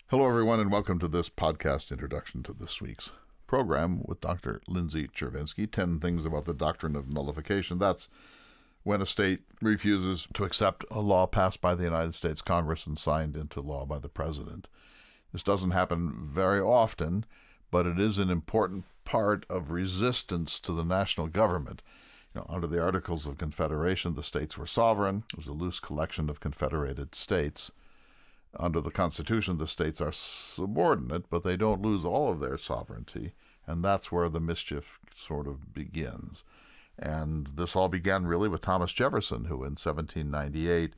Hello, everyone, and welcome to this podcast introduction to this week's program with Dr. Lindsay Chervinsky, 10 Things About the Doctrine of Nullification. That's when a state refuses to accept a law passed by the United States Congress and signed into law by the President. This doesn't happen very often, but it is an important part of resistance to the national government. Under the Articles of Confederation, the states were sovereign. It was a loose collection of confederated states. Under the Constitution, the states are subordinate, but they don't lose all of their sovereignty, and that's where the mischief sort of begins. And this all began really with Thomas Jefferson, who in 1798,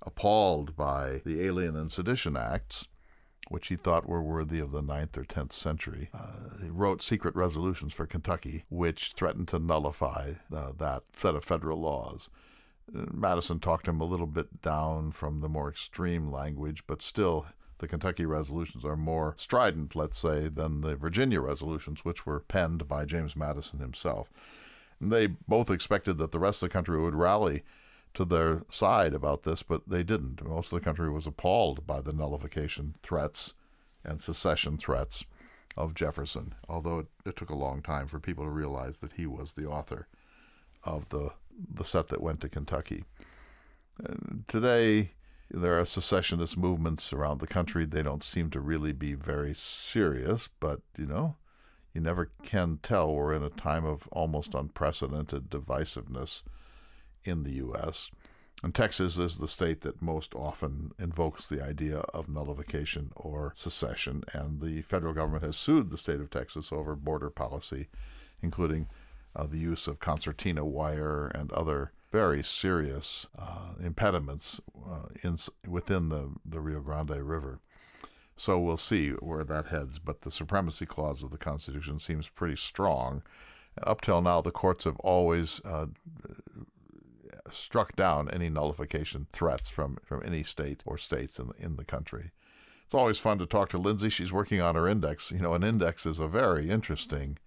appalled by the Alien and Sedition Acts, which he thought were worthy of the 9th or 10th century, he wrote secret resolutions for Kentucky, which threatened to nullify that set of federal laws. Madison talked him a little bit down from the more extreme language, but still the Kentucky resolutions are more strident, let's say, than the Virginia resolutions, which were penned by James Madison himself. And they both expected that the rest of the country would rally to their side about this, but they didn't. Most of the country was appalled by the nullification threats and secession threats of Jefferson, although it took a long time for people to realize that he was the author of the set that went to Kentucky. And today, there are secessionist movements around the country. They don't seem to really be very serious, but, you never can tell. We're in a time of almost unprecedented divisiveness in the U.S. And Texas is the state that most often invokes the idea of nullification or secession, and the federal government has sued the state of Texas over border policy, including the use of concertina wire and other very serious impediments within the Rio Grande River. So we'll see where that heads, but the supremacy clause of the Constitution seems pretty strong. Up till now, the courts have always struck down any nullification threats from any state or states in the country. It's always fun to talk to Lindsay. She's working on her index. An index is a very interesting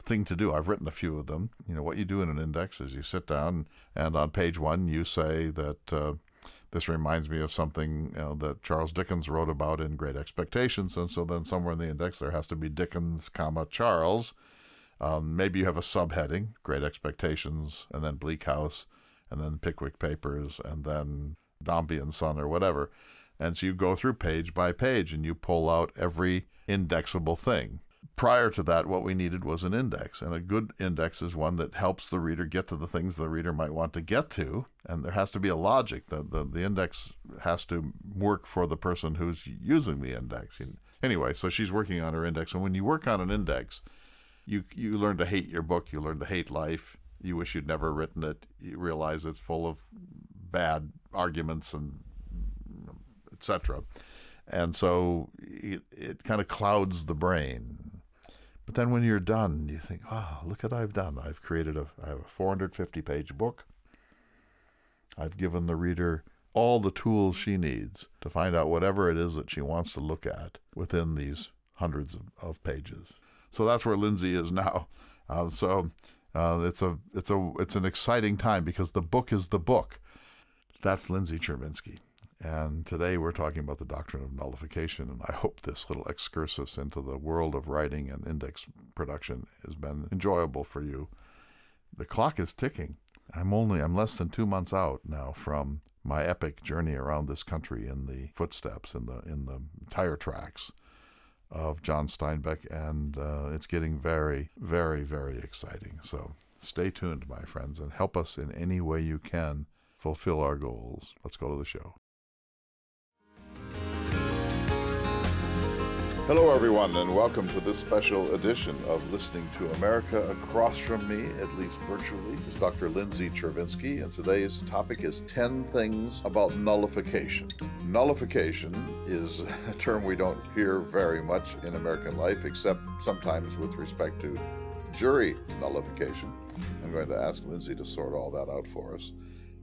thing to do. I've written a few of them. What you do in an index is you sit down and on page 1 you say that this reminds me of something that Charles Dickens wrote about in Great Expectations, and so then somewhere in the index there has to be Dickens, Charles. Maybe you have a subheading, Great Expectations, and then Bleak House, and then Pickwick Papers, and then Dombey and Son or whatever. And so you go through page by page and you pull out every indexable thing. Prior to that, what we needed was an index, and a good index is one that helps the reader get to the things the reader might want to get to, and there has to be a logic. The index has to work for the person who's using the index. Anyway, so she's working on her index, and when you work on an index, you learn to hate your book, you learn to hate life, you wish you'd never written it, you realize it's full of bad arguments and etc. And so it kind of clouds the brain. But then when you're done, you think, look what I've done. I have a 450-page book. I've given the reader all the tools she needs to find out whatever it is that she wants to look at within these hundreds of pages. So that's where Lindsay is now. It's an exciting time because the book is the book. That's Lindsay Chervinsky. And today we're talking about the doctrine of nullification, and I hope this little excursus into the world of writing and index production has been enjoyable for you. The clock is ticking. I'm less than 2 months out now from my epic journey around this country in the footsteps, in the tire tracks of John Steinbeck, and it's getting very, very, very exciting. So stay tuned, my friends, and help us in any way you can fulfill our goals. Let's go to the show. Hello, everyone, and welcome to this special edition of Listening to America. Across from me, at least virtually, is Dr. Lindsay Chervinsky, and today's topic is 10 things about nullification. Nullification is a term we don't hear very much in American life, except sometimes with respect to jury nullification. I'm going to ask Lindsay to sort all that out for us.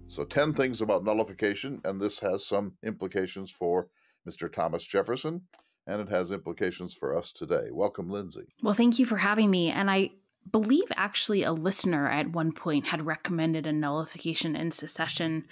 So 10 things about nullification, and this has some implications for Mr. Thomas Jefferson, and it has implications for us today. Welcome, Lindsay. Well, thank you for having me. And I believe actually a listener at one point had recommended a nullification and secession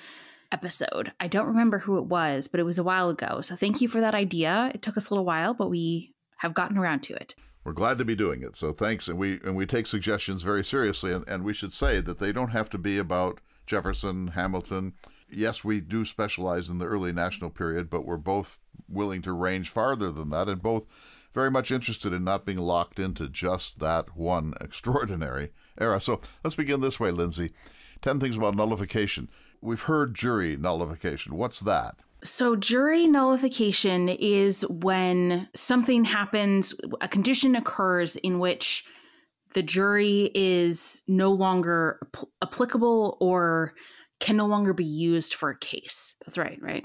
episode. I don't remember who it was, but it was a while ago. So thank you for that idea. It took us a little while, but we have gotten around to it. We're glad to be doing it. So thanks. And we take suggestions very seriously. And we should say that they don't have to be about Jefferson, Hamilton. Yes, we do specialize in the early national period, but we're both willing to range farther than that, and both very much interested in not being locked into just that one extraordinary era. So let's begin this way, Lindsay. 10 things about nullification. We've heard jury nullification. What's that? So jury nullification is when something happens, a condition occurs in which the jury is no longer applicable or can no longer be used for a case. That's right?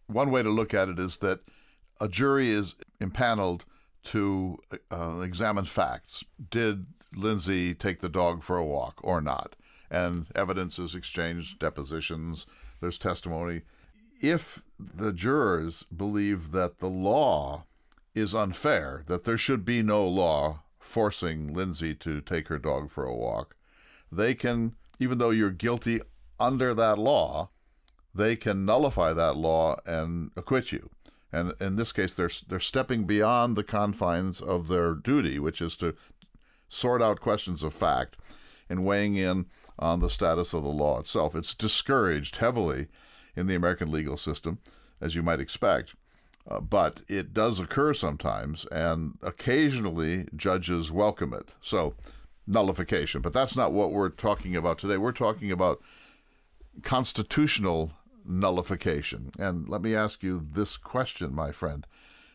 One way to look at it is that a jury is impaneled to examine facts. Did Lindsay take the dog for a walk or not? And evidence is exchanged, depositions, there's testimony. If the jurors believe that the law is unfair, that there should be no law forcing Lindsay to take her dog for a walk, they can, even though you're guilty under that law, they can nullify that law and acquit you. And in this case, they're stepping beyond the confines of their duty, which is to sort out questions of fact and weighing in on the status of the law itself. It's discouraged heavily in the American legal system, as you might expect, but it does occur sometimes, and occasionally judges welcome it. So, nullification. But that's not what we're talking about today. We're talking about constitutional nullification. And let me ask you this question, my friend.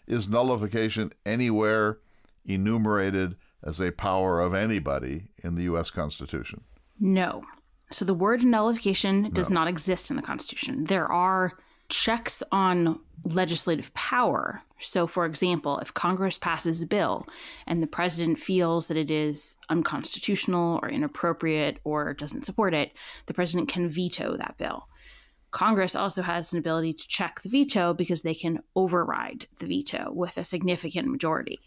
Is nullification anywhere enumerated as a power of anybody in the U.S. Constitution? No. So the word nullification does not exist in the Constitution. There are checks on legislative power. So, for example, if Congress passes a bill and the president feels that it is unconstitutional or inappropriate or doesn't support it, the president can veto that bill. Congress also has an ability to check the veto because they can override the veto with a significant majority.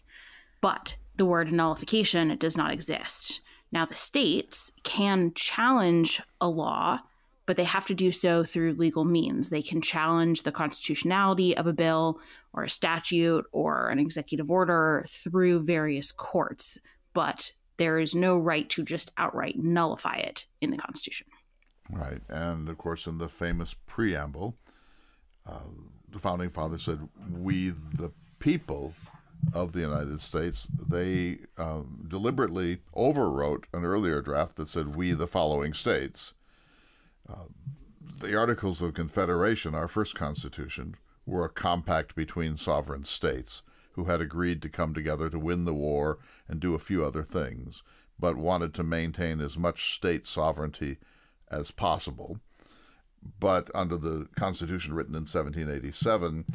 But the word nullification does not exist. Now, the states can challenge a law, but they have to do so through legal means. They can challenge the constitutionality of a bill or a statute or an executive order through various courts, but there is no right to just outright nullify it in the Constitution. Right. And, of course, in the famous preamble, the Founding Fathers said, "We the people of the United States." They deliberately overwrote an earlier draft that said, "We the following states." The Articles of Confederation, our first Constitution, were a compact between sovereign states who had agreed to come together to win the war and do a few other things, but wanted to maintain as much state sovereignty as possible. But under the Constitution written in 1787,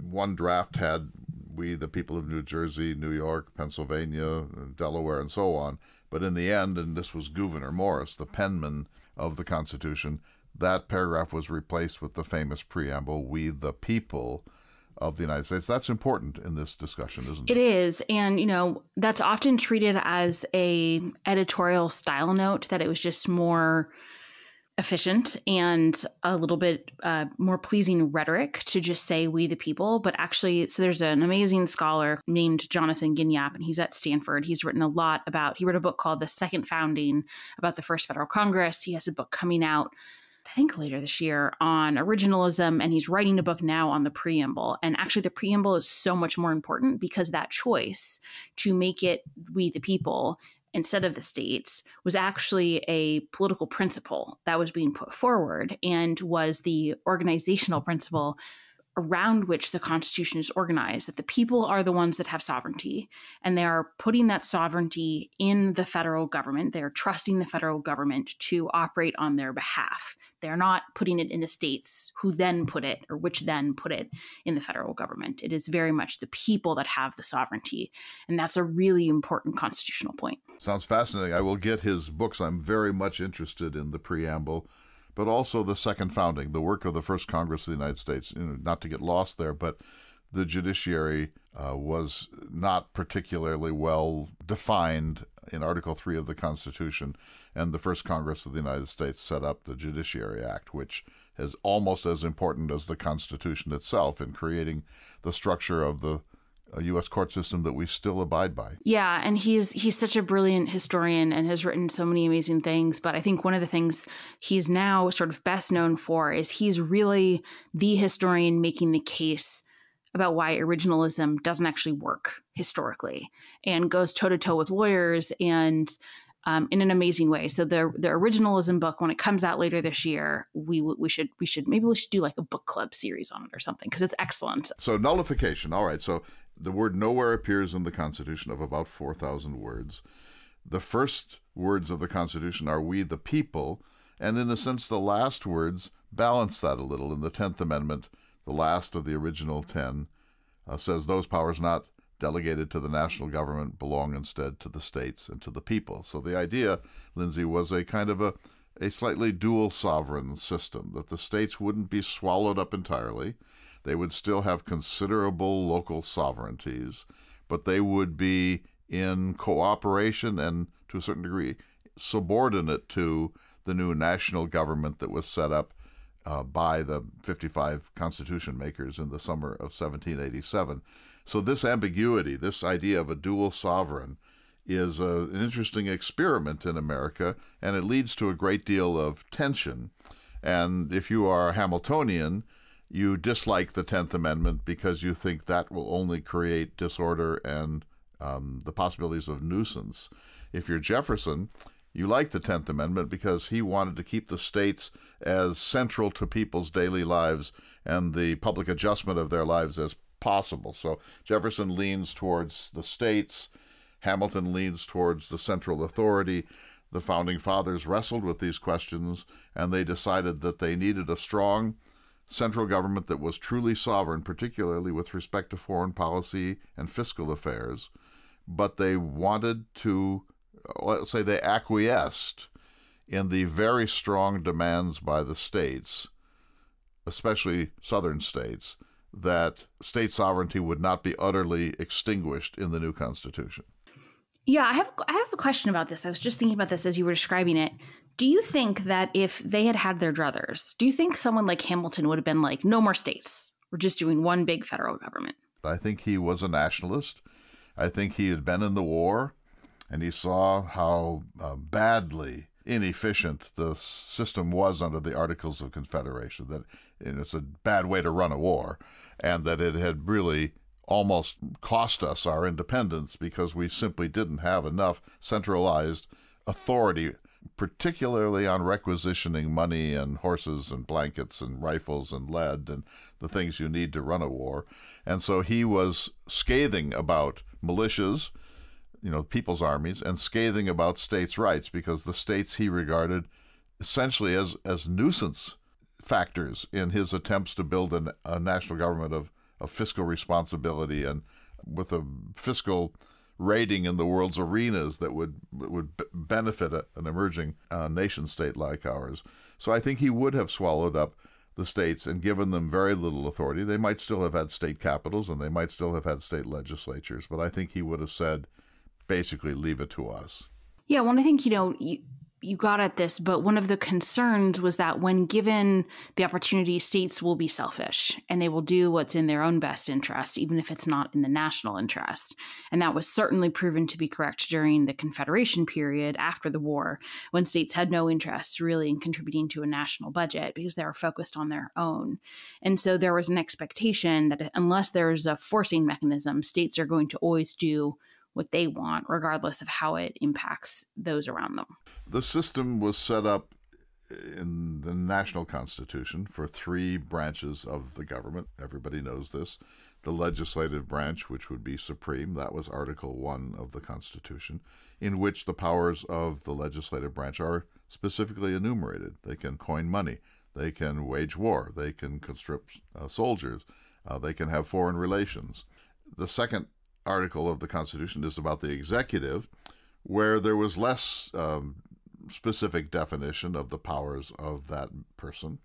one draft had "We the people of New Jersey, New York, Pennsylvania, Delaware," and so on. But in the end, and this was Gouverneur Morris, the penman of the Constitution, that paragraph was replaced with the famous preamble, "We the people of the United States." That's important in this discussion, isn't it? It is. And, that's often treated as a editorial style note, that it was just more efficient and a little bit more pleasing rhetoric to just say "we the people." But actually, so there's an amazing scholar named Jonathan Ginyap, and he's at Stanford. He wrote a book called The Second Founding about the First Federal Congress. He has a book coming out, I think later this year, on originalism, and he's writing a book now on the preamble. And actually the preamble is so much more important because that choice to make it "we the people" instead of the states was actually a political principle that was being put forward and was the organizational principle around which the Constitution is organized, that the people are the ones that have sovereignty, and they are putting that sovereignty in the federal government. They are trusting the federal government to operate on their behalf. They're not putting it in the states which then put it in the federal government. It is very much the people that have the sovereignty. And that's a really important constitutional point. Sounds fascinating. I will get his books. I'm very much interested in the preamble, but also the Second Founding, the work of the First Congress of the United States. Not to get lost there, but the judiciary was not particularly well defined in Article 3 of the Constitution, and the First Congress of the United States set up the Judiciary Act, which is almost as important as the Constitution itself in creating the structure of the U.S. court system that we still abide by. Yeah, and he's such a brilliant historian and has written so many amazing things. But I think one of the things he's now sort of best known for is he's really the historian making the case about why originalism doesn't actually work historically, and goes toe-to-toe with lawyers and in an amazing way. So the originalism book, when it comes out later this year, we should do like a book club series on it or something, because it's excellent. So nullification. All right. So the word nowhere appears in the Constitution, of about 4,000 words. The first words of the Constitution are "we the people," and in a sense the last words balance that a little. In the 10th Amendment, the last of the original 10 says those powers not delegated to the national government belong instead to the states and to the people. So the idea, Lindsay, was a kind of a slightly dual sovereign system, that the states wouldn't be swallowed up entirely. They would still have considerable local sovereignties, but they would be in cooperation and, to a certain degree, subordinate to the new national government that was set up by the 55 Constitution makers in the summer of 1787. So this ambiguity, this idea of a dual sovereign, is an interesting experiment in America, and it leads to a great deal of tension. And if you are a Hamiltonian, you dislike the 10th Amendment because you think that will only create disorder and the possibilities of nuisance. If you're Jefferson, you like the 10th Amendment because he wanted to keep the states as central to people's daily lives and the public adjustment of their lives as possible. So Jefferson leans towards the states. Hamilton leans towards the central authority. The Founding Fathers wrestled with these questions, and they decided that they needed a strong central government that was truly sovereign, particularly with respect to foreign policy and fiscal affairs. But they wanted to, let's say they acquiesced in the very strong demands by the states, especially southern states, that state sovereignty would not be utterly extinguished in the new Constitution. Yeah, I have a question about this. I was just thinking about this as you were describing it. Do you think that if they had had their druthers, do you think someone like Hamilton would have been like, no more states, we're just doing one big federal government? I think he was a nationalist. I think he had been in the war, and he saw how badly inefficient the system was under the Articles of Confederation, that it's a bad way to run a war, and that it had really almost cost us our independence because we simply didn't have enough centralized authority, particularly on requisitioning money and horses and blankets and rifles and lead and the things you need to run a war. And so he was scathing about militias, people's armies, and scathing about states' rights, because the states he regarded essentially as nuisance factors in his attempts to build a national government of fiscal responsibility and with a fiscal rating in the world's arenas that would benefit an emerging nation state like ours. So I think he would have swallowed up the states and given them very little authority. They might still have had state capitals and they might still have had state legislatures, but I think he would have said, basically, leave it to us. Yeah, well, I think, you got at this, but one of the concerns was that when given the opportunity, states will be selfish and they will do what's in their own best interest, even if it's not in the national interest. And that was certainly proven to be correct during the Confederation period after the war, when states had no interest really in contributing to a national budget because they were focused on their own. And so there was an expectation that unless there's a forcing mechanism, states are going to always do what they want, regardless of how it impacts those around them. The system was set up in the national constitution for three branches of the government. Everybody knows this. The legislative branch, which would be supreme, that was Article 1 of the Constitution, in which the powers of the legislative branch are specifically enumerated. They can coin money. They can wage war. They can conscript soldiers. They can have foreign relations. The second article of the Constitution is about the executive, where there was less specific definition of the powers of that person,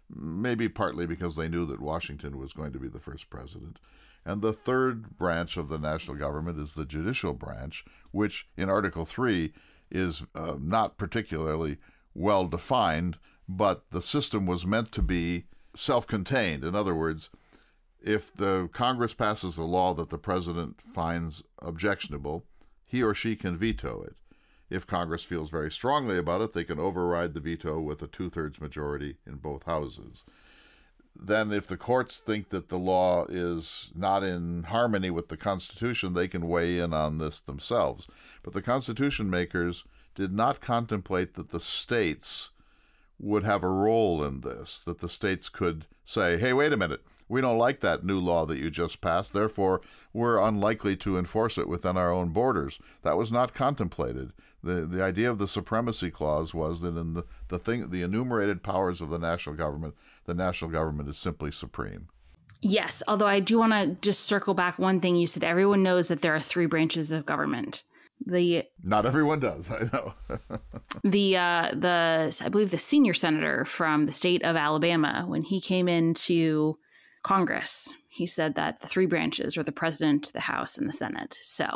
maybe partly because they knew that Washington was going to be the first president. And the third branch of the national government is the judicial branch, which in Article 3 is not particularly well defined, but the system was meant to be self-contained. In other words, if the Congress passes a law that the president finds objectionable, he or she can veto it. If Congress feels very strongly about it, they can override the veto with a two-thirds majority in both houses. Then if the courts think that the law is not in harmony with the Constitution, they can weigh in on this themselves. But the Constitution makers did not contemplate that the states would have a role in this, that the states could say, hey, wait a minute, we don't like that new law that you just passed, therefore we're unlikely to enforce it within our own borders. That was not contemplated. The idea of the supremacy clause was that in the enumerated powers of the national government is simply supreme. Yes, although I do want to just circle back one thing you said. Everyone knows that there are three branches of government. Not everyone does, I know. I believe the senior senator from the state of Alabama, when he came into Congress, he said that the three branches are the president, the House, and the Senate. So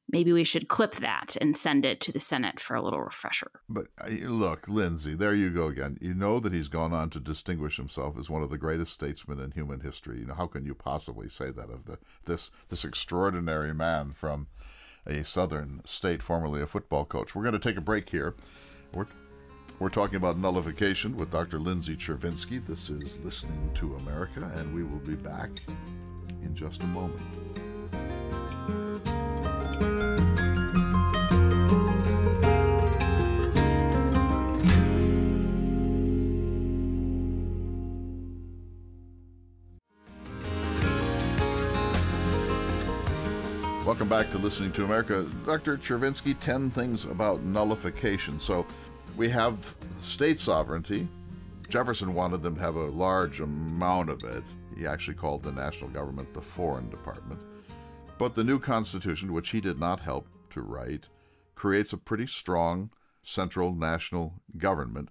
maybe we should clip that and send it to the Senate for a little refresher. But look, Lindsay, there you go again. You know that he's gone on to distinguish himself as one of the greatest statesmen in human history. You know, how can you possibly say that of this extraordinary man from a southern state, formerly a football coach? We're going to take a break here. We're talking about nullification with Dr. Lindsay Chervinsky. This is Listening to America, and we will be back in just a moment. Welcome back to Listening to America. Dr. Chervinsky, 10 things about nullification. So we have state sovereignty. Jefferson wanted them to have a large amount of it. He actually called the national government the foreign department. But the new Constitution, which he did not help to write, creates a pretty strong central national government,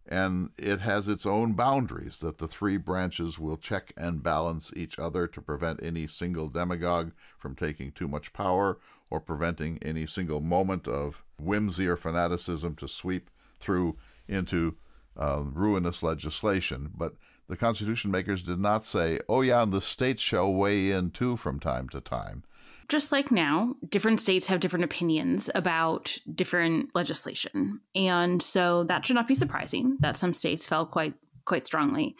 and it has its own boundaries that the three branches will check and balance each other to prevent any single demagogue from taking too much power or preventing any single moment of whimsy or fanaticism to sweep through into ruinous legislation. But the Constitution makers did not say, oh yeah, and the states shall weigh in too from time to time. Just like now, different states have different opinions about different legislation. And so that should not be surprising that some states felt quite strongly.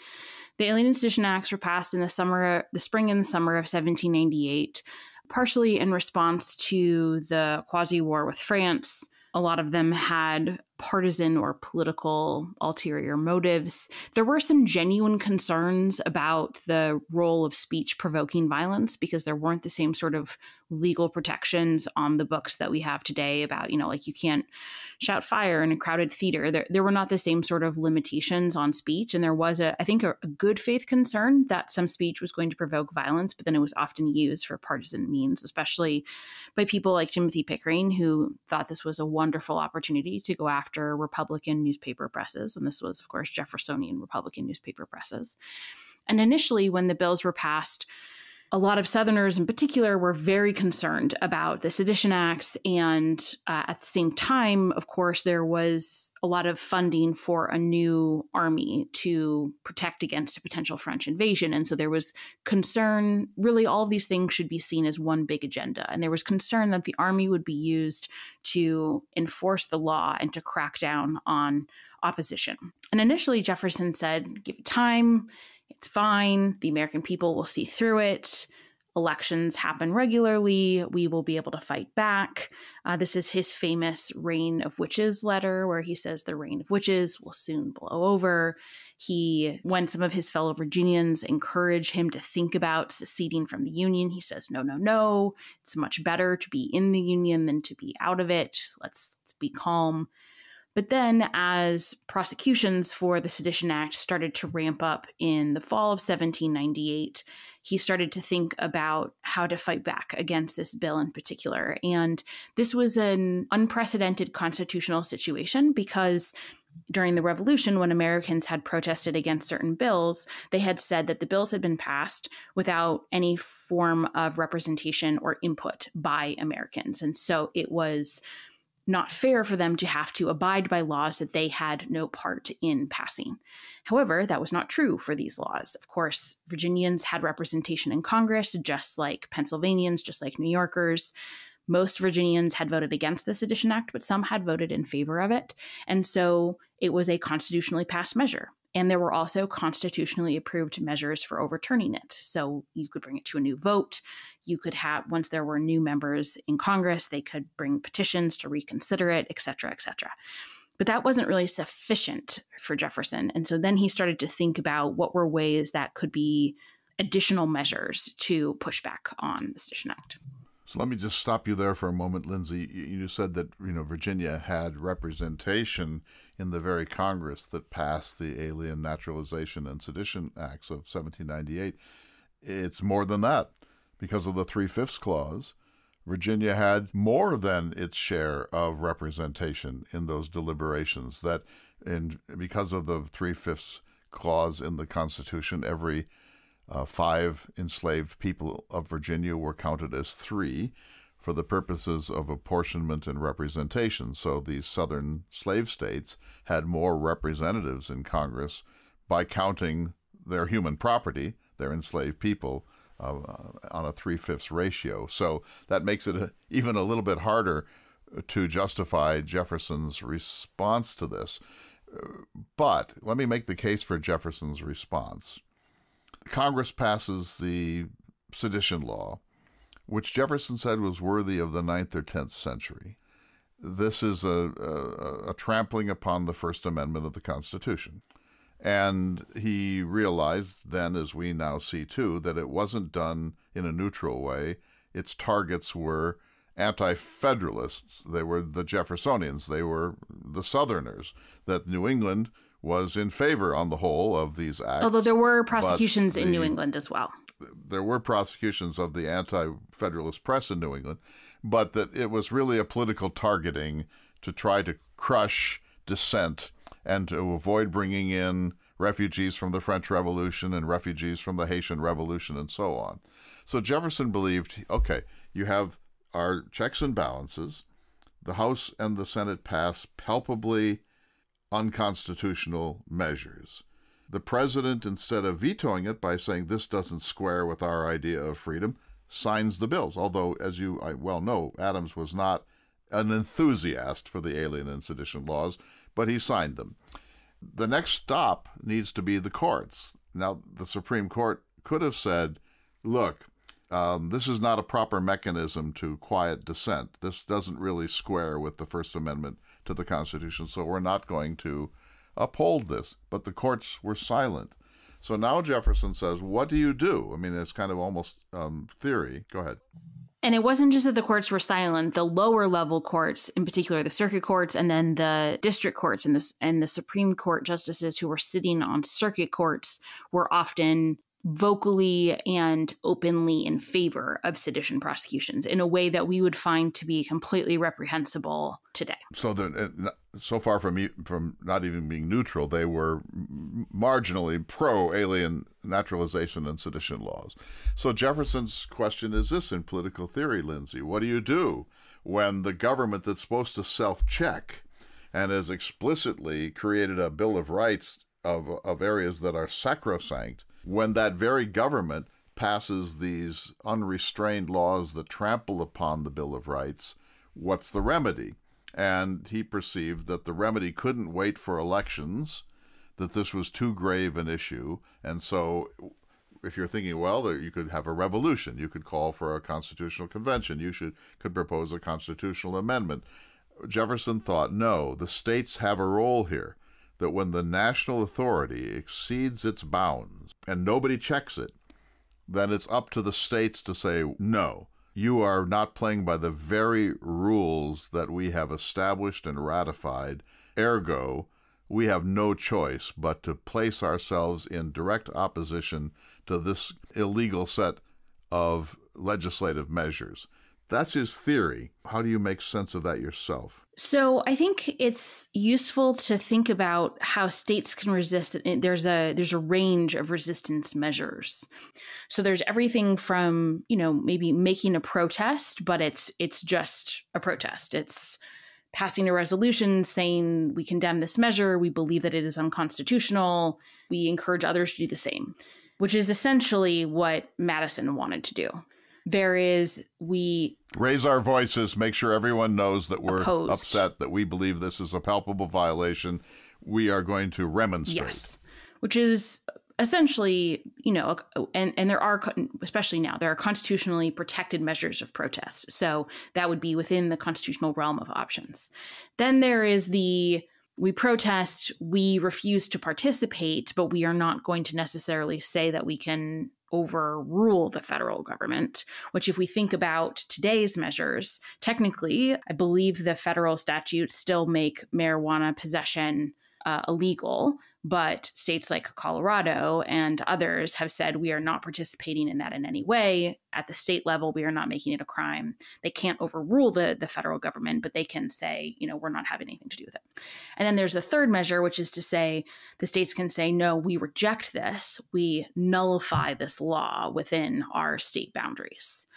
The Alien and Sedition Acts were passed in the spring and summer of 1798, partially in response to the quasi-war with France. A lot of them had partisan or political ulterior motives. There were some genuine concerns about the role of speech provoking violence because there weren't the same sort of legal protections on the books that we have today about, like you can't shout fire in a crowded theater. There were not the same sort of limitations on speech. And there was, I think, a good faith concern that some speech was going to provoke violence, but then it was often used for partisan means, especially by people like Timothy Pickering, who thought this was a wonderful opportunity to go after Republican newspaper presses. And this was, of course, Jeffersonian Republican newspaper presses. And initially, when the bills were passed, a lot of Southerners in particular were very concerned about the Sedition Acts. And at the same time, of course, there was a lot of funding for a new army to protect against a potential French invasion. And so there was concern, really all of these things should be seen as one big agenda. And there was concern that the army would be used to enforce the law and to crack down on opposition. And initially, Jefferson said, give it time. It's fine. The American people will see through it. Elections happen regularly. We will be able to fight back. This is his famous Reign of Witches letter, where he says the reign of witches will soon blow over. When some of his fellow Virginians encourage him to think about seceding from the Union, he says, no, no, no. It's much better to be in the Union than to be out of it. Let's be calm. But then as prosecutions for the Sedition Act started to ramp up in the fall of 1798, he started to think about how to fight back against this bill in particular. And this was an unprecedented constitutional situation because during the Revolution, when Americans had protested against certain bills, they had said that the bills had been passed without any form of representation or input by Americans. And so it was not fair for them to have to abide by laws that they had no part in passing. However, that was not true for these laws. Of course, Virginians had representation in Congress, just like Pennsylvanians, just like New Yorkers. Most Virginians had voted against the Sedition Act, but some had voted in favor of it. And so it was a constitutionally passed measure. And there were also constitutionally approved measures for overturning it. So you could bring it to a new vote. You could have, once there were new members in Congress, they could bring petitions to reconsider it, et cetera, et cetera. But that wasn't really sufficient for Jefferson. And so then he started to think about what were ways that could be additional measures to push back on the Sedition Act. So let me just stop you there for a moment, Lindsay. You said that Virginia had representation in the very Congress that passed the Alien, Naturalization, and Sedition Acts of 1798. It's more than that. Because of the 3/5 clause, Virginia had more than its share of representation in those deliberations. Because of the 3/5 clause in the Constitution, every 5 enslaved people of Virginia were counted as 3 for the purposes of apportionment and representation. So these southern slave states had more representatives in Congress by counting their human property, their enslaved people, on a 3/5 ratio. So that makes it even a little bit harder to justify Jefferson's response to this. But let me make the case for Jefferson's response. Congress passes the sedition law, which Jefferson said was worthy of the 9th or 10th century. This is a trampling upon the First Amendment of the Constitution. And he realized then, as we now see too, that it wasn't done in a neutral way. Its targets were anti-federalists. They were the Jeffersonians. They were the Southerners. That New England was in favor, on the whole, of these acts. Although there were prosecutions in New England as well. There were prosecutions of the anti-federalist press in New England, but that it was really a political targeting to try to crush dissent and to avoid bringing in refugees from the French Revolution and refugees from the Haitian Revolution and so on. So Jefferson believed, okay, you have our checks and balances. The House and the Senate pass palpably unconstitutional measures. The president, instead of vetoing it by saying this doesn't square with our idea of freedom, signs the bills. Although, as you well know, Adams was not an enthusiast for the Alien and Sedition laws, but he signed them. The next stop needs to be the courts. Now, the Supreme Court could have said, look, this is not a proper mechanism to quiet dissent. This doesn't really square with the First Amendment to the Constitution, so we're not going to uphold this. But the courts were silent. So now Jefferson says, what do you do? I mean, it's kind of almost theory. Go ahead. And it wasn't just that the courts were silent. The lower level courts, in particular the circuit courts, and then the district courts and the Supreme Court justices who were sitting on circuit courts, were often vocally and openly in favor of sedition prosecutions in a way that we would find to be completely reprehensible today. So far from not even being neutral, they were marginally pro-alien naturalization and sedition laws. So Jefferson's question is this in political theory, Lindsay. What do you do when the government that's supposed to self-check and has explicitly created a Bill of Rights of areas that are sacrosanct, when that very government passes these unrestrained laws that trample upon the Bill of Rights? What's the remedy? And he perceived that the remedy couldn't wait for elections, that this was too grave an issue. And so if you're thinking, well, you could have a revolution, you could call for a constitutional convention, could propose a constitutional amendment. Jefferson thought, no, the states have a role here, that when the national authority exceeds its bounds and nobody checks it, then it's up to the states to say, no, you are not playing by the very rules that we have established and ratified. Ergo, we have no choice but to place ourselves in direct opposition to this illegal set of legislative measures. That's his theory. How do you make sense of that yourself? So I think it's useful to think about how states can resist. There's a range of resistance measures. So there's everything from, maybe making a protest, but it's just a protest. It's passing a resolution saying we condemn this measure, we believe that it is unconstitutional, we encourage others to do the same, which is essentially what Madison wanted to do. We raise our voices, make sure everyone knows that we're opposed. Upset, that we believe this is a palpable violation. We are going to remonstrate. Yes, which is essentially, and there are, especially now, there are constitutionally protected measures of protest. So that would be within the constitutional realm of options. Then there is we protest, we refuse to participate, but we are not going to necessarily say that we can overrule the federal government, which if we think about today's measures, technically, I believe the federal statutes still make marijuana possession illegal, but states like Colorado and others have said we are not participating in that in any way. At the state level, we are not making it a crime. They can't overrule the federal government, but they can say, we're not having anything to do with it. And then there's the third measure, which is to say the states can say, no, we reject this. We nullify this law within our state boundaries.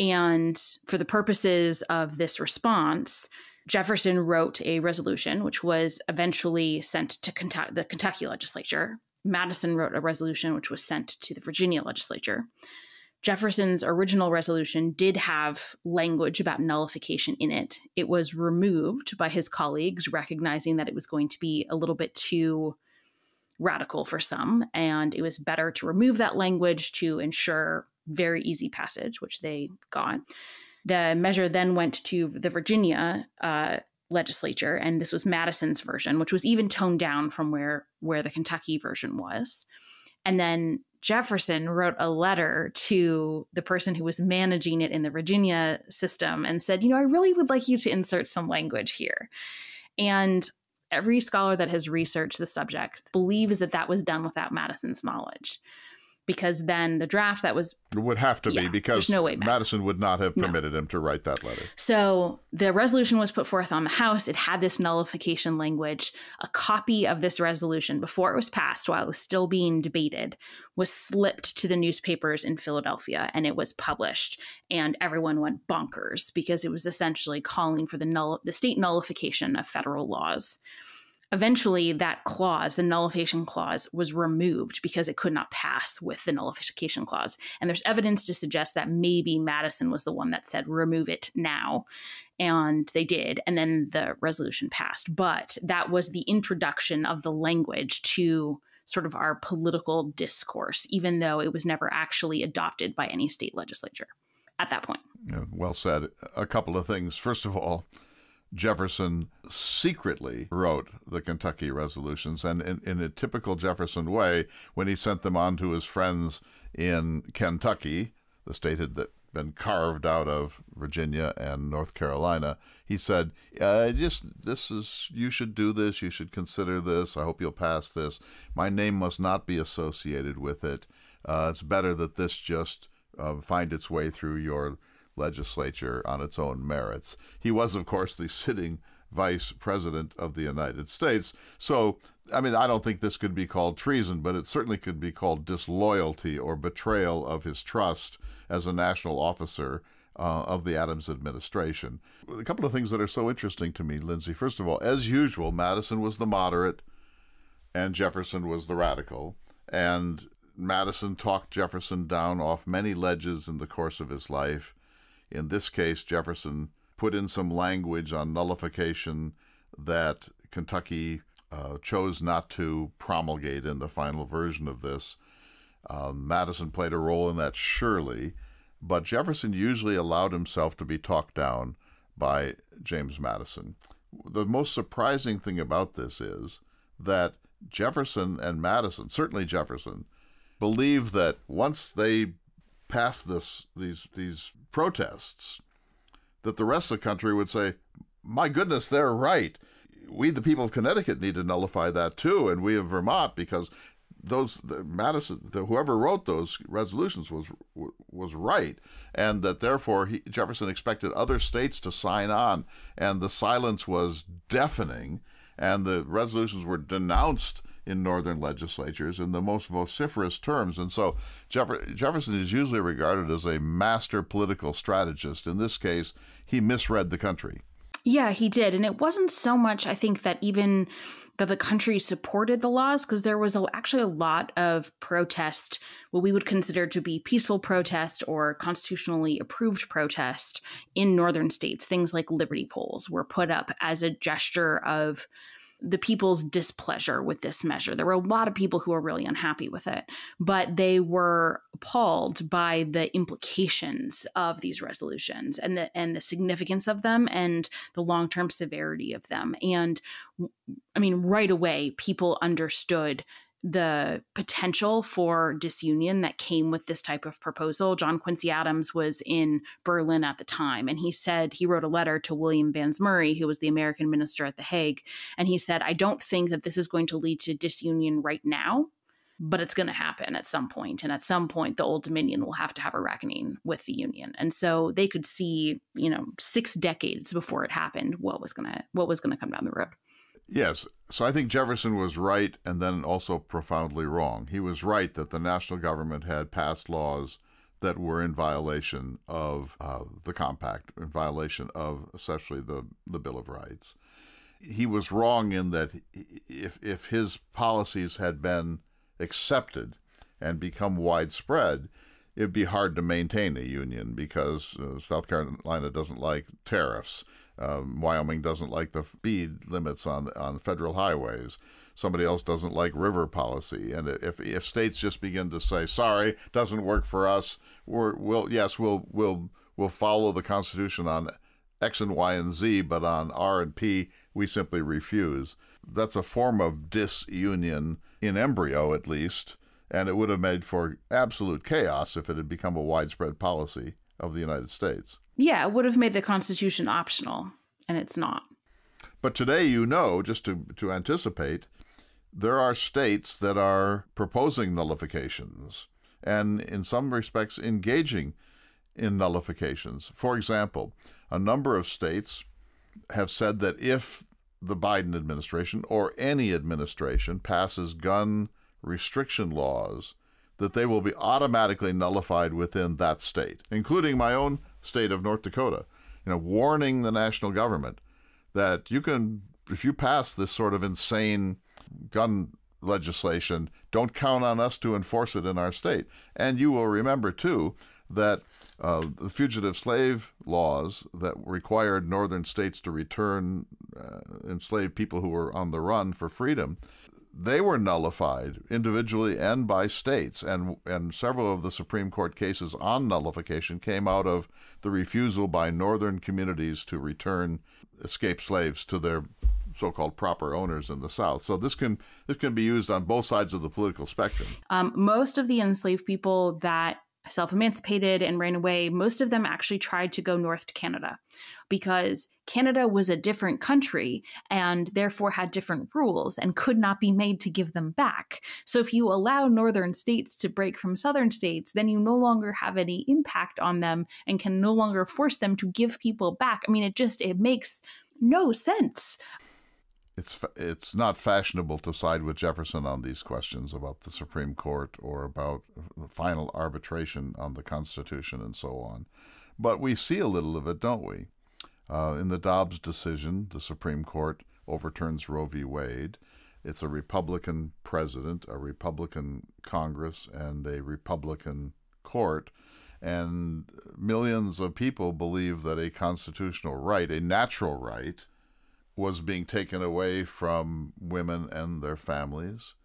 And for the purposes of this response, Jefferson wrote a resolution, which was eventually sent to the Kentucky legislature. Madison wrote a resolution, which was sent to the Virginia legislature. Jefferson's original resolution did have language about nullification in it. It was removed by his colleagues, recognizing that it was going to be a little bit too radical for some, and it was better to remove that language to ensure very easy passage, which they got. The measure then went to the Virginia legislature, and this was Madison's version, which was even toned down from where the Kentucky version was. And then Jefferson wrote a letter to the person who was managing it in the Virginia system and said, I really would like you to insert some language here. And every scholar that has researched the subject believes that that was done without Madison's knowledge. Because then the draft that was... It would have to be, because no way Madison would not have permitted him to write that letter. So the resolution was put forth on the House. It had this nullification language. A copy of this resolution, before it was passed, while it was still being debated, was slipped to the newspapers in Philadelphia, and it was published. And everyone went bonkers, because it was essentially calling for the state nullification of federal laws. Eventually, that clause, the nullification clause, was removed because it could not pass with the nullification clause. And there's evidence to suggest that maybe Madison was the one that said, remove it now. And they did. And then the resolution passed. But that was the introduction of the language to sort of our political discourse, even though it was never actually adopted by any state legislature at that point. Yeah, well said. A couple of things. First of all, Jefferson secretly wrote the Kentucky resolutions, and in a typical Jefferson way, when he sent them on to his friends in Kentucky, the state had been carved out of Virginia and North Carolina, he said, you should do this, you should consider this, I hope you'll pass this. My name must not be associated with it. It's better that this just find its way through your legislature on its own merits. He was, of course, the sitting vice president of the United States. So, I don't think this could be called treason, but it certainly could be called disloyalty or betrayal of his trust as a national officer of the Adams administration. A couple of things that are so interesting to me, Lindsay. First of all, as usual, Madison was the moderate and Jefferson was the radical. And Madison talked Jefferson down off many ledges in the course of his life. In this case, Jefferson put in some language on nullification that Kentucky chose not to promulgate in the final version of this. Madison played a role in that, surely, but Jefferson usually allowed himself to be talked down by James Madison. The most surprising thing about this is that Jefferson and Madison, certainly Jefferson, believed that once they passed these protests, that the rest of the country would say, my goodness, they're right. We, the people of Connecticut, need to nullify that too, and we of Vermont, because whoever wrote those resolutions was right, and that therefore Jefferson expected other states to sign on, and the silence was deafening, and the resolutions were denounced in northern legislatures in the most vociferous terms. And so Jefferson is usually regarded as a master political strategist. In this case, he misread the country. Yeah, he did. And it wasn't so much, I think, that even that the country supported the laws, because there was actually a lot of protest, what we would consider to be peaceful protest or constitutionally approved protest in northern states. Things like liberty poles were put up as a gesture of the people's displeasure with this measure. There were a lot of people who were really unhappy with it, but they were appalled by the implications of these resolutions and the significance of them and the long-term severity of them. And I mean, right away, people understood the potential for disunion that came with this type of proposal. John Quincy Adams was in Berlin at the time, and he wrote a letter to William Vans Murray, who was the American minister at The Hague, and he said, I don't think that this is going to lead to disunion right now, but it's going to happen at some point. And at some point, the Old Dominion will have to have a reckoning with the Union. And so they could see, 6 decades before it happened, what was going to come down the road. Yes. So I think Jefferson was right and then also profoundly wrong. He was right that the national government had passed laws that were in violation of the compact, in violation of essentially the Bill of Rights. He was wrong in that if his policies had been accepted and become widespread, it'd be hard to maintain a union because South Carolina doesn't like tariffs. Wyoming doesn't like the speed limits on federal highways. Somebody else doesn't like river policy. And if states just begin to say, sorry, doesn't work for us, we'll follow the Constitution on X and Y and Z, but on R and P, we simply refuse. That's a form of disunion in embryo, at least, and it would have made for absolute chaos if it had become a widespread policy of the United States. Yeah, it would have made the Constitution optional, and it's not. But today, just to anticipate, there are states that are proposing nullifications and in some respects engaging in nullifications. For example, a number of states have said that if the Biden administration or any administration passes gun restriction laws, that they will be automatically nullified within that state, including my own state of North Dakota, warning the national government that if you pass this sort of insane gun legislation, don't count on us to enforce it in our state. And you will remember, too, that the fugitive slave laws that required northern states to return enslaved people who were on the run for freedom, they were nullified individually and by states. And several of the Supreme Court cases on nullification came out of the refusal by northern communities to return escaped slaves to their so-called proper owners in the South. So this can be used on both sides of the political spectrum. Most of the enslaved people that self-emancipated and ran away, most of them actually tried to go north to Canada because Canada was a different country and therefore had different rules and could not be made to give them back. So if you allow northern states to break from southern states, then you no longer have any impact on them and can no longer force them to give people back. I mean, it makes no sense. It's not fashionable to side with Jefferson on these questions about the Supreme Court or about the final arbitration on the Constitution and so on. But we see a little of it, don't we? In the Dobbs decision, the Supreme Court overturns Roe v. Wade. It's a Republican president, a Republican Congress, and a Republican court. And millions of people believe that a constitutional right, a natural right, was being taken away from women and their families,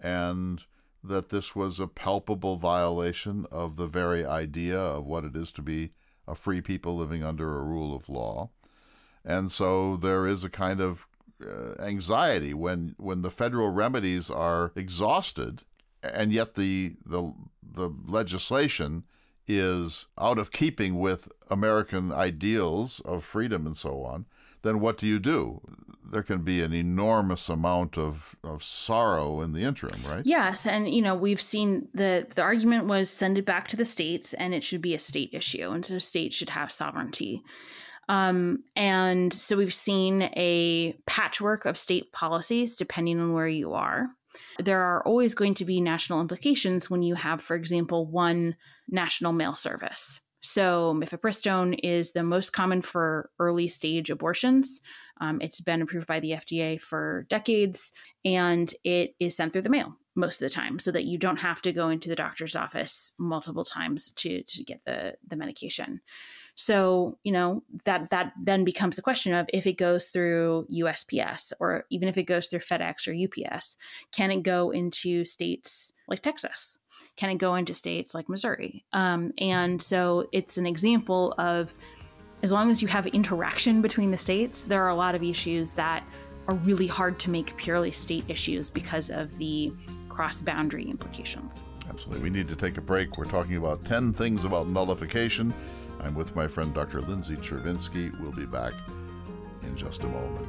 and that this was a palpable violation of the very idea of what it is to be a free people living under a rule of law. And so there is a kind of anxiety when the federal remedies are exhausted, and yet the legislation is out of keeping with American ideals of freedom and so on. Then what do? There can be an enormous amount of sorrow in the interim, right? Yes. And, we've seen the argument was send it back to the states and it should be a state issue. And so states should have sovereignty. And so we've seen a patchwork of state policies depending on where you are. There are always going to be national implications when you have, for example, one national mail service. So mifepristone is the most common for early stage abortions. It's been approved by the FDA for decades, and it is sent through the mail most of the time so that you don't have to go into the doctor's office multiple times to get the medication. So, that then becomes the question of if it goes through USPS or even if it goes through FedEx or UPS, can it go into states like Texas? Can it go into states like Missouri? And so it's an example of, as long as you have interaction between the states, there are a lot of issues that are really hard to make purely state issues because of the cross-boundary implications. Absolutely. We need to take a break. We're talking about 10 things about nullification. I'm with my friend Dr. Lindsay Chervinsky. We'll be back in just a moment.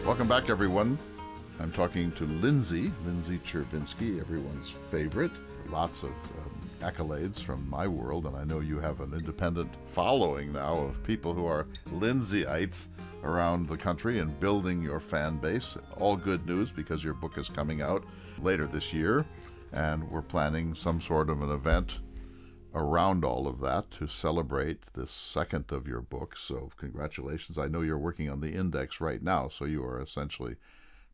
Welcome back, everyone. I'm talking to Lindsay Chervinsky, everyone's favorite. Lots of accolades from my world, and I know you have an independent following now of people who are Lindsayites around the country and building your fan base. All good news because your book is coming out later this year, and we're planning some sort of an event around all of that to celebrate the second of your books. So congratulations. I know you're working on the index right now, so you are essentially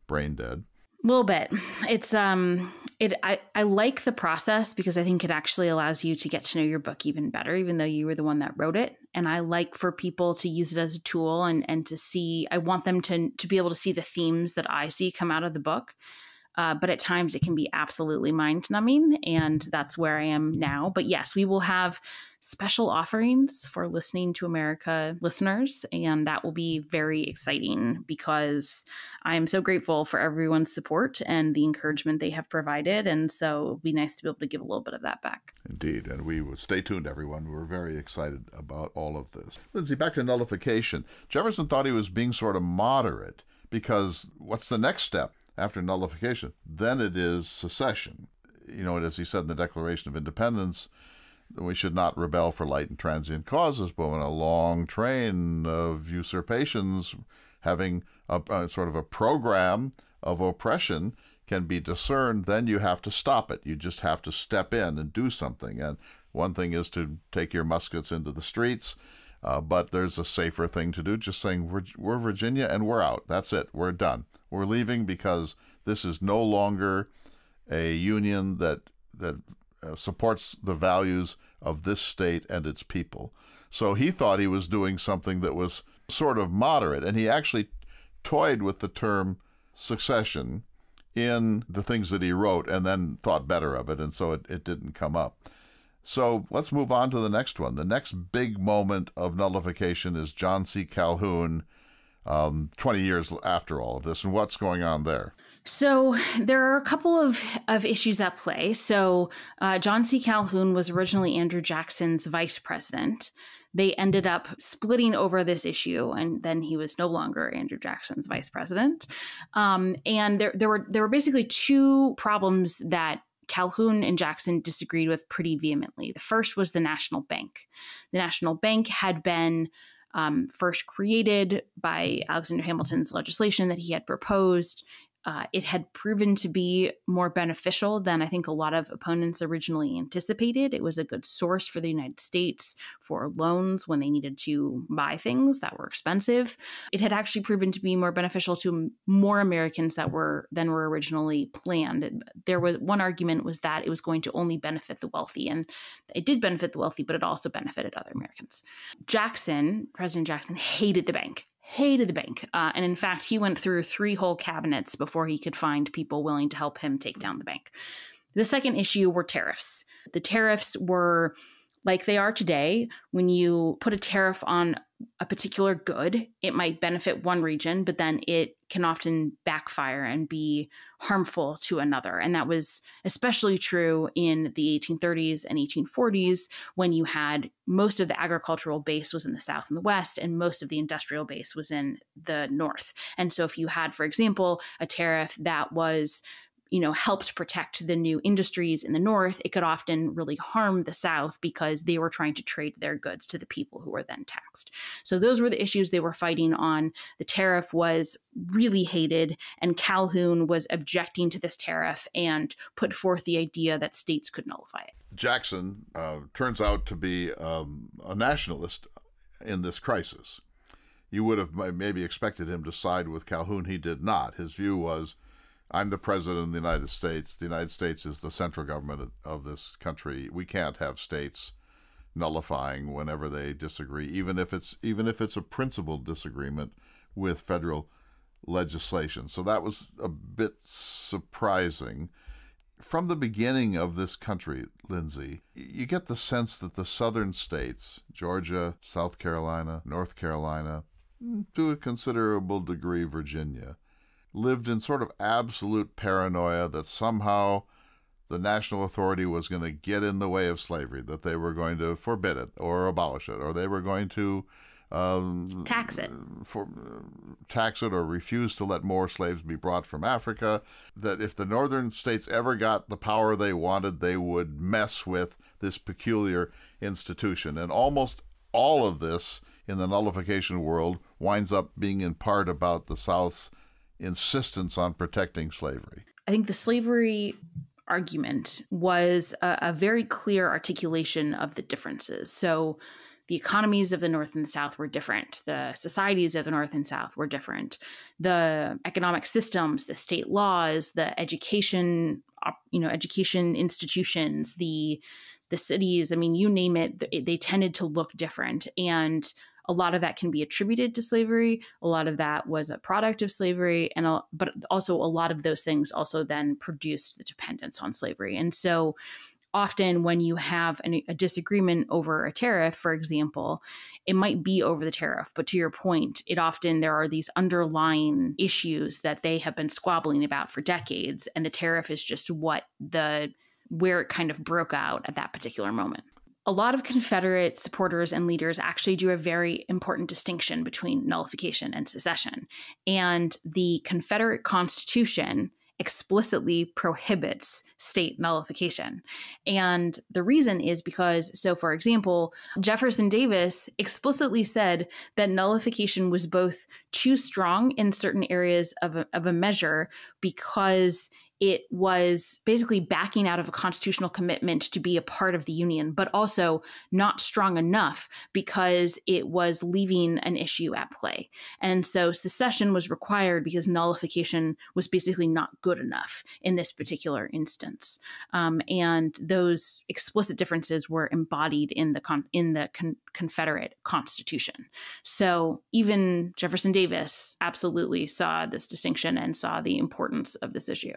brain dead. A little bit. It's I like the process because I think it actually allows you to get to know your book even better, even though you were the one that wrote it. And I like for people to use it as a tool and to see, I want them to be able to see the themes that I see come out of the book. But at times it can be absolutely mind-numbing, and that's where I am now. But yes, we will have special offerings for Listening to America listeners, and that will be very exciting because I am so grateful for everyone's support and the encouragement they have provided, and so it would be nice to be able to give a little bit of that back. Indeed, and we will stay tuned, everyone. We're very excited about all of this. Lindsay, back to nullification. Jefferson thought he was being sort of moderate because what's the next step? After nullification, then it is secession. As he said in the Declaration of Independence, we should not rebel for light and transient causes, but when a long train of usurpations having a sort of a program of oppression can be discerned, then you have to stop it. You just have to step in and do something. And one thing is to take your muskets into the streets, but there's a safer thing to do, just saying we're Virginia and we're out. That's it. We're done. We're leaving because this is no longer a union that supports the values of this state and its people. So he thought he was doing something that was sort of moderate, and he actually toyed with the term secession in the things that he wrote and then thought better of it, and so it didn't come up. So let's move on to the next one. The next big moment of nullification is John C. Calhoun, 20 years after all of this, and what's going on there? So there are a couple of issues at play. So John C. Calhoun was originally Andrew Jackson's vice president. They ended up splitting over this issue, and then he was no longer Andrew Jackson's vice president. And there were basically two problems that Calhoun and Jackson disagreed with pretty vehemently. The first was the National Bank. The National Bank had been first created by Alexander Hamilton's legislation that he had proposed. It had proven to be more beneficial than I think a lot of opponents originally anticipated. It was a good source for the United States for loans when they needed to buy things that were expensive. It had actually proven to be more beneficial to more Americans than were originally planned. There was one argument was that it was going to only benefit the wealthy, and it did benefit the wealthy, but it also benefited other Americans. President Jackson hated the bank. And in fact, he went through 3 whole cabinets before he could find people willing to help him take down the bank. The second issue were tariffs. The tariffs were like they are today. When you put a tariff on a particular good, it might benefit one region, but then it can often backfire and be harmful to another. And that was especially true in the 1830s and 1840s, when you had most of the agricultural base was in the South and the West, and most of the industrial base was in the North. And so if you had, for example, a tariff that was helped protect the new industries in the North, it could often really harm the South because they were trying to trade their goods to the people who were then taxed. So those were the issues they were fighting on. The tariff was really hated, and Calhoun was objecting to this tariff and put forth the idea that states could nullify it. Jackson turns out to be a nationalist in this crisis. You would have maybe expected him to side with Calhoun. He did not. His view was, I'm the president of the United States. The United States is the central government of this country. We can't have states nullifying whenever they disagree, even if it's a principled disagreement with federal legislation. So that was a bit surprising. From the beginning of this country, Lindsay, you get the sense that the southern states, Georgia, South Carolina, North Carolina, to a considerable degree Virginia, lived in sort of absolute paranoia that somehow the national authority was going to get in the way of slavery, that they were going to forbid it or abolish it, or they were going to tax it or refuse to let more slaves be brought from Africa, that if the northern states ever got the power they wanted, they would mess with this peculiar institution. And almost all of this in the nullification world winds up being in part about the South's insistence on protecting slavery. I think the slavery argument was a very clear articulation of the differences. So the economies of the North and the South were different. The societies of the North and South were different. The economic systems, the state laws, the education institutions, the cities, you name it, they tended to look different. And a lot of that can be attributed to slavery. A lot of that was a product of slavery, but also a lot of those things also then produced the dependence on slavery. And so often when you have a disagreement over a tariff, for example, it might be over the tariff. But to your point, there are these underlying issues that they have been squabbling about for decades. And the tariff is just where it kind of broke out at that particular moment. A lot of Confederate supporters and leaders actually do a very important distinction between nullification and secession. And the Confederate Constitution explicitly prohibits state nullification. And the reason is because, for example, Jefferson Davis explicitly said that nullification was both too strong in certain areas of a measure because it was basically backing out of a constitutional commitment to be a part of the Union, but also not strong enough because it was leaving an issue at play. And so secession was required because nullification was basically not good enough in this particular instance. And those explicit differences were embodied in the Confederate Constitution. So even Jefferson Davis absolutely saw this distinction and saw the importance of this issue.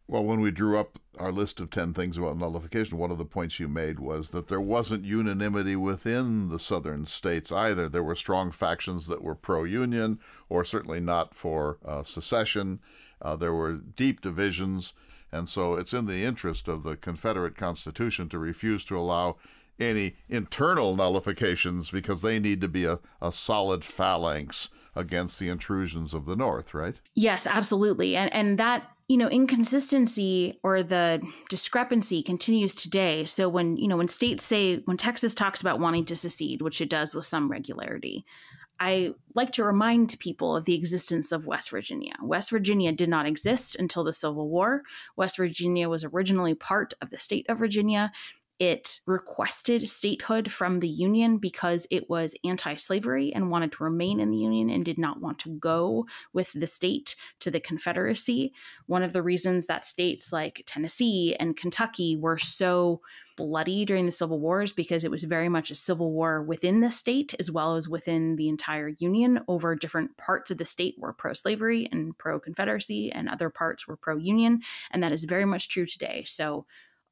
Well, when we drew up our list of 10 things about nullification, one of the points you made was that there wasn't unanimity within the southern states either. There were strong factions that were pro-union or certainly not for secession. There were deep divisions. And so it's in the interest of the Confederate Constitution to refuse to allow any internal nullifications because they need to be a solid phalanx against the intrusions of the North, right? Yes, absolutely. And that inconsistency or the discrepancy continues today. So when Texas talks about wanting to secede, which it does with some regularity, I like to remind people of the existence of West Virginia. West Virginia did not exist until the Civil War. West Virginia was originally part of the state of Virginia. It requested statehood from the Union because it was anti-slavery and wanted to remain in the Union and did not want to go with the state to the Confederacy. One of the reasons that states like Tennessee and Kentucky were so bloody during the Civil War is because it was very much a civil war within the state as well as within the entire Union over different parts of the state were pro-slavery and pro-Confederacy and other parts were pro-Union. And that is very much true today. So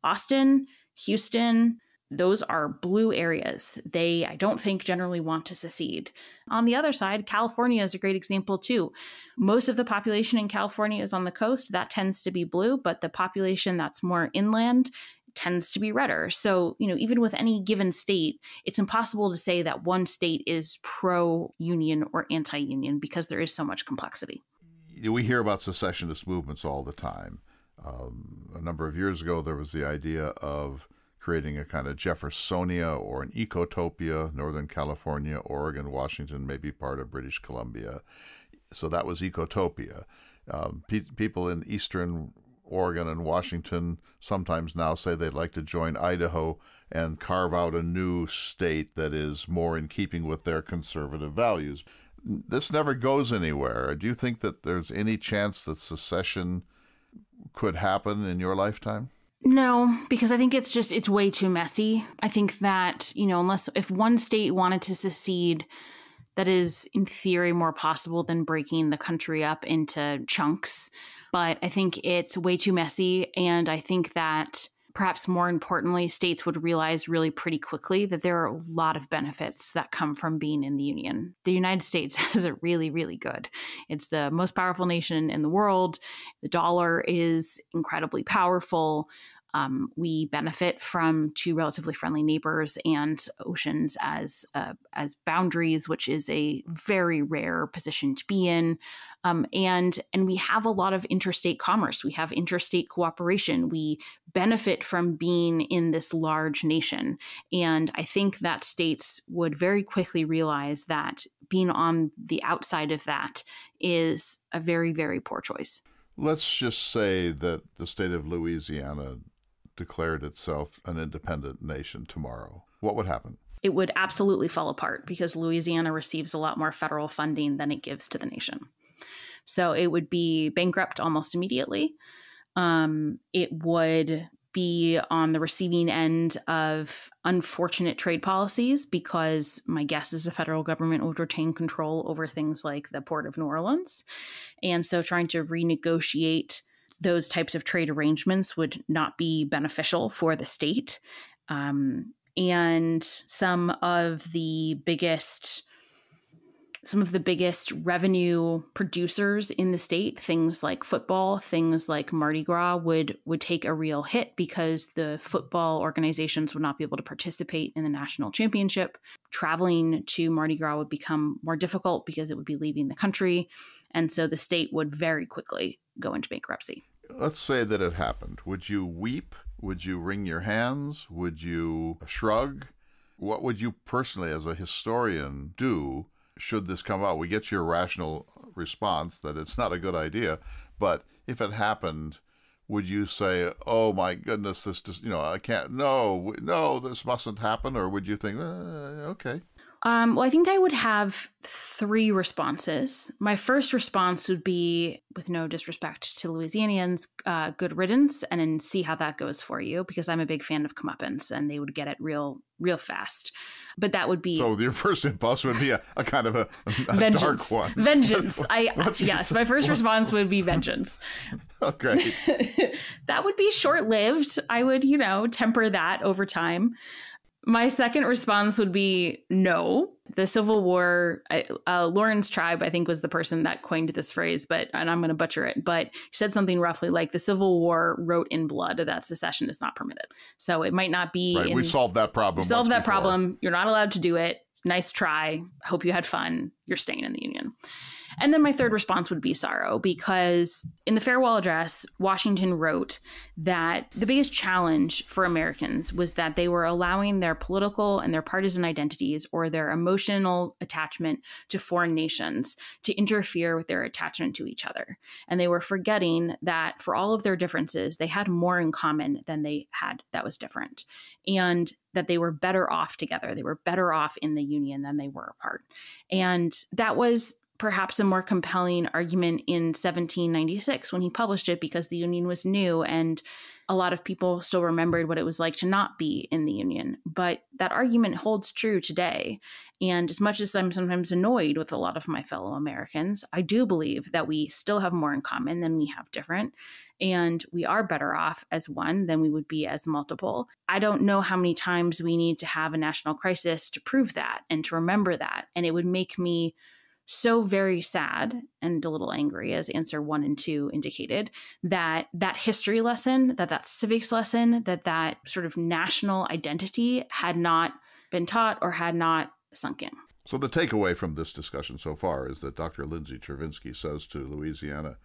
Austin, Houston, those are blue areas. They, I don't think, generally want to secede. On the other side, California is a great example too. Most of the population in California is on the coast. That tends to be blue, but the population that's more inland tends to be redder. So, even with any given state, it's impossible to say that one state is pro-union or anti-union because there is so much complexity. We hear about secessionist movements all the time. A number of years ago, there was the idea of creating a kind of Jeffersonia or an ecotopia, Northern California, Oregon, Washington, maybe part of British Columbia. So that was ecotopia. People in Eastern Oregon and Washington sometimes now say they'd like to join Idaho and carve out a new state that is more in keeping with their conservative values. This never goes anywhere. Do you think that there's any chance that secession could happen in your lifetime? No, because I think it's way too messy. I think that, if one state wanted to secede, that is in theory more possible than breaking the country up into chunks. But I think it's way too messy. And I think that perhaps more importantly, states would realize really pretty quickly that there are a lot of benefits that come from being in the Union. The United States has it really, really good. It's the most powerful nation in the world. The dollar is incredibly powerful. We benefit from two relatively friendly neighbors and oceans as boundaries, which is a very rare position to be in. And we have a lot of interstate commerce. We have interstate cooperation. We benefit from being in this large nation. And I think that states would very quickly realize that being on the outside of that is a very, very poor choice. Let's just say that the state of Louisiana declared itself an independent nation tomorrow. What would happen? It would absolutely fall apart because Louisiana receives a lot more federal funding than it gives to the nation. So it would be bankrupt almost immediately. It would be on the receiving end of unfortunate trade policies because my guess is the federal government would retain control over things like the Port of New Orleans. And so trying to renegotiate those types of trade arrangements would not be beneficial for the state. And some of the biggest revenue producers in the state, things like football, things like Mardi Gras would take a real hit because the football organizations would not be able to participate in the national championship. Traveling to Mardi Gras would become more difficult because it would be leaving the country. And so the state would very quickly go into bankruptcy. Let's say that it happened. Would you weep? Would you wring your hands? Would you shrug? What would you personally, as a historian, do should this come out? We get your rational response that it's not a good idea, but if it happened, would you say, oh my goodness, this just, I can't, no, this mustn't happen? Or would you think, okay? Well, I think I would have three responses. My first response would be, with no disrespect to Louisianians, good riddance, and then see how that goes for you, because I'm a big fan of comeuppance, and they would get it real fast. But that would be... So your first impulse would be a kind of a vengeance. Dark one. Vengeance. Yes, my first response would be vengeance. Okay. That would be short-lived. I would, temper that over time. My second response would be no. The Civil War, Lawrence Tribe, I think, was the person that coined this phrase, and I'm going to butcher it, but he said something roughly like the Civil War wrote in blood that secession is not permitted. So it might not be... Right, we solved that problem. Solved that problem. You're not allowed to do it. Nice try. Hope you had fun. You're staying in the Union. And then my third response would be sorrow, because in the farewell address, Washington wrote that the biggest challenge for Americans was that they were allowing their political and their partisan identities or their emotional attachment to foreign nations to interfere with their attachment to each other. And they were forgetting that for all of their differences, they had more in common than they had that was different. And that they were better off together. They were better off in the Union than they were apart. And that was perhaps a more compelling argument in 1796 when he published it, because the Union was new and a lot of people still remembered what it was like to not be in the Union. But that argument holds true today. And as much as I'm sometimes annoyed with a lot of my fellow Americans, I do believe that we still have more in common than we have different. And we are better off as one than we would be as multiple. I don't know how many times we need to have a national crisis to prove that and to remember that. And it would make me so very sad and a little angry, as answer 1 and 2 indicated, that history lesson, that civics lesson, that sort of national identity had not been taught or had not sunk in. So the takeaway from this discussion so far is that Dr. Lindsay Chervinsky says to Louisiana,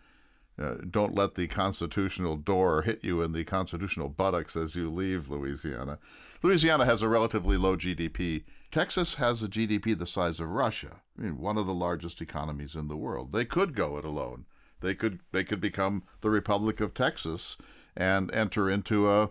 don't let the constitutional door hit you in the constitutional buttocks as you leave Louisiana. Louisiana has a relatively low GDP. Texas has a GDP the size of Russia. I mean, one of the largest economies in the world. They could go it alone. They could become the Republic of Texas and enter into a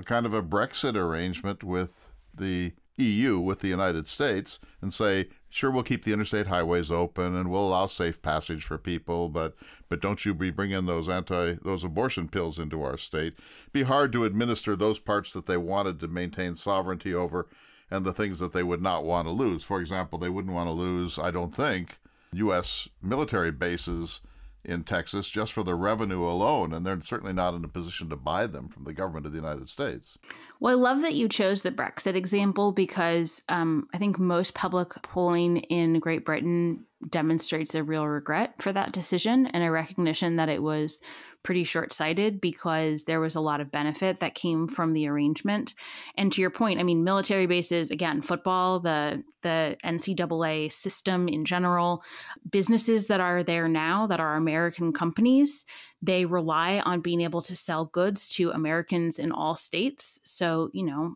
kind of a Brexit arrangement with the EU, with the United States, and say, sure, we'll keep the interstate highways open and we'll allow safe passage for people, but don't you be bringing those abortion pills into our state. It'd be hard to administer those parts that they wanted to maintain sovereignty over and the things that they would not want to lose. For example, they wouldn't want to lose, I don't think, U.S. military bases in Texas just for the revenue alone, and they're certainly not in a position to buy them from the government of the United States. Well, I love that you chose the Brexit example because I think most public polling in Great Britain demonstrates a real regret for that decision and a recognition that it was pretty short-sighted because there was a lot of benefit that came from the arrangement. And to your point, I mean, military bases, again, football, the NCAA system in general, businesses that are there now that are American companies, they rely on being able to sell goods to Americans in all states. So,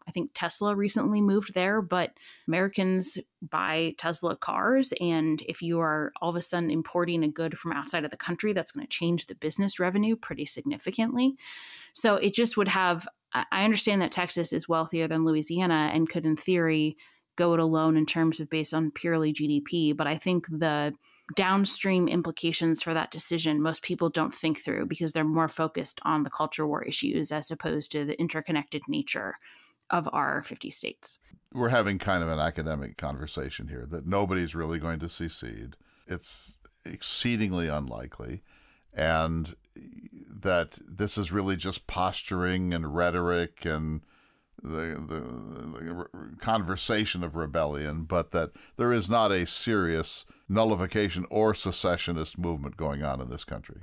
I think Tesla recently moved there, but Americans buy Tesla cars. And if you are all of a sudden importing a good from outside of the country, that's going to change the business revenue pretty significantly. So it just would have, I understand that Texas is wealthier than Louisiana and could, in theory, go it alone in terms of based on purely GDP. But I think the downstream implications for that decision, most people don't think through because they're more focused on the culture war issues as opposed to the interconnected nature of our 50 states. We're having kind of an academic conversation here that nobody's really going to secede. It's exceedingly unlikely. And that this is really just posturing and rhetoric and the conversation of rebellion, but that there is not a serious nullification or secessionist movement going on in this country.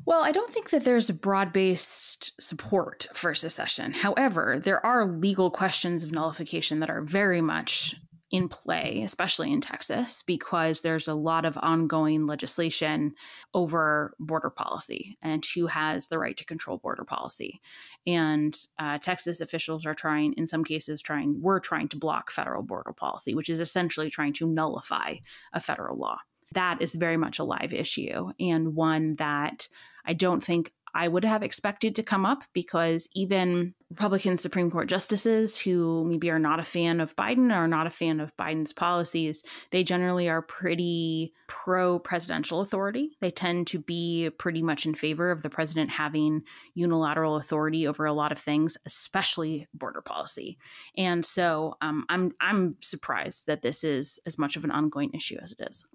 Well, I don't think that there's a broad-based support for secession. However, there are legal questions of nullification that are very much in play, especially in Texas, because there's a lot of ongoing legislation over border policy and who has the right to control border policy. And Texas officials are trying, in some cases, were trying to block federal border policy, which is essentially trying to nullify a federal law. That is very much a live issue and one that I don't think I would have expected to come up because even Republican Supreme Court justices who maybe are not a fan of Biden or not a fan of Biden's policies, they generally are pretty pro-presidential authority. They tend to be pretty much in favor of the president having unilateral authority over a lot of things, especially border policy. And so I'm surprised that this is as much of an ongoing issue as it is.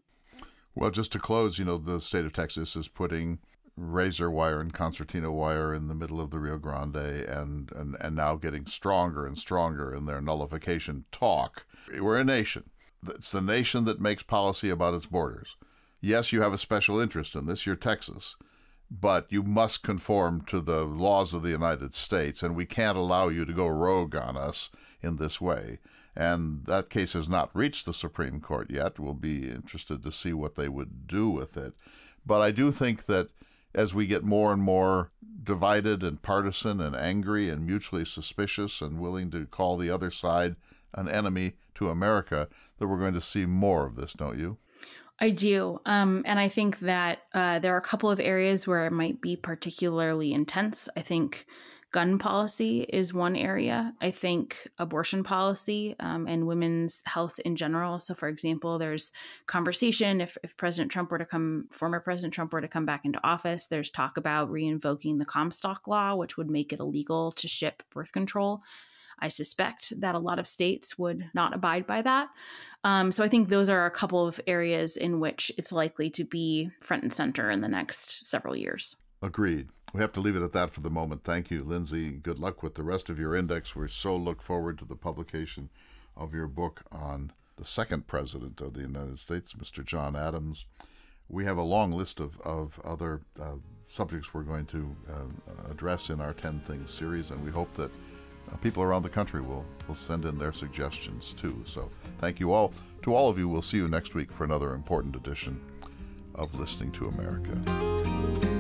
Well, just to close, the state of Texas is putting razor wire and concertina wire in the middle of the Rio Grande and now getting stronger and stronger in their nullification talk. We're a nation. It's the nation that makes policy about its borders. Yes, you have a special interest in this. You're Texas. But you must conform to the laws of the United States, and we can't allow you to go rogue on us in this way. And that case has not reached the Supreme Court yet. We'll be interested to see what they would do with it. But I do think that as we get more and more divided and partisan and angry and mutually suspicious and willing to call the other side an enemy to America, that we're going to see more of this, don't you? I do. And I think that there are a couple of areas where it might be particularly intense. I think gun policy is one area. I think abortion policy and women's health in general. So, for example, there's conversation if former President Trump were to come back into office, there's talk about reinvoking the Comstock law, which would make it illegal to ship birth control. I suspect that a lot of states would not abide by that. So I think those are a couple of areas in which it's likely to be front and center in the next several years. Agreed. We have to leave it at that for the moment. Thank you, Lindsay. Good luck with the rest of your index. We so look forward to the publication of your book on the second president of the United States, Mr. John Adams. We have a long list of other subjects we're going to address in our 10 Things series, and we hope that people around the country will send in their suggestions too. So thank you all. To all of you, we'll see you next week for another important edition of Listening to America.